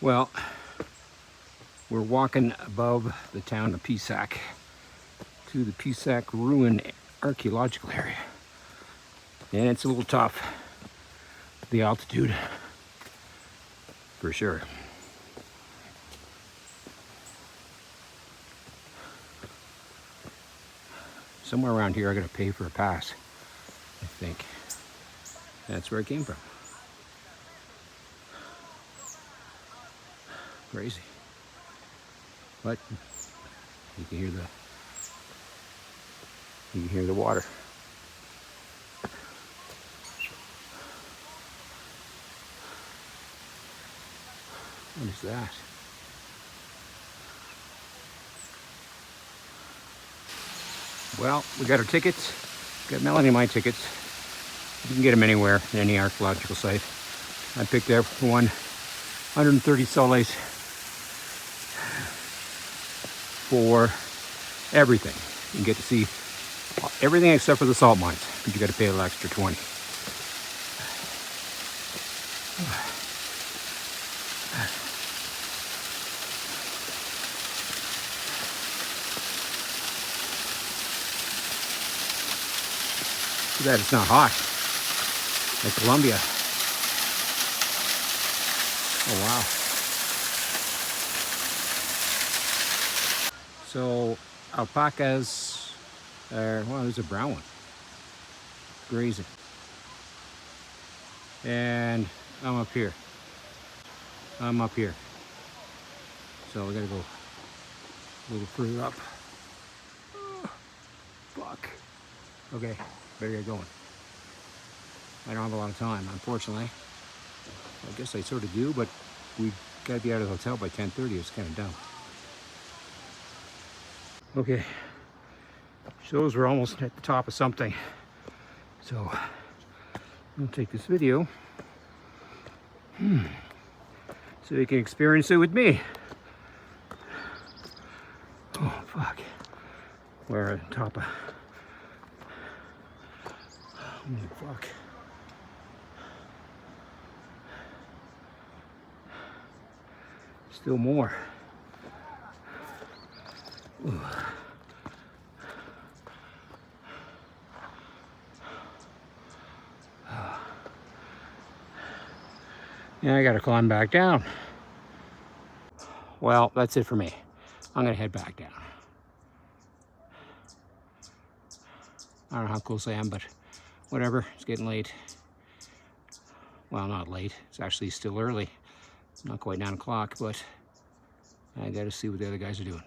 Well, we're walking above the town of Pisac to the Pisac Ruin archaeological area. And it's a little tough, the altitude, for sure. Somewhere around here I gotta pay for a pass, I think. That's where it came from. Crazy. But you can hear the water. What is that? Well, we got our tickets. Got Melanie my tickets. You can get them anywhere, in any archaeological site. I picked out one, 130 soles for everything. You can get to see everything except for the salt mines, but you got to pay a little extra 20. Too bad it's not hot, like Colombia. Oh wow. So alpacas are, well, there's a brown one grazing. And I'm up here. So we gotta go a little further up. Oh, fuck. Okay, better get going. I don't have a lot of time, unfortunately. I guess I sort of do, but we gotta be out of the hotel by 10:30. It's kind of dumb. Okay, shows we're almost at the top of something. So I'm gonna take this video so you can experience it with me. Oh fuck, we're at the top of, holy fuck. Still more. Ooh. Yeah, I gotta climb back down. Well, that's it for me. I'm gonna head back down. I don't know how close I am, but whatever, it's getting late. Well, not late, it's actually still early. Not quite 9 o'clock, but I gotta see what the other guys are doing.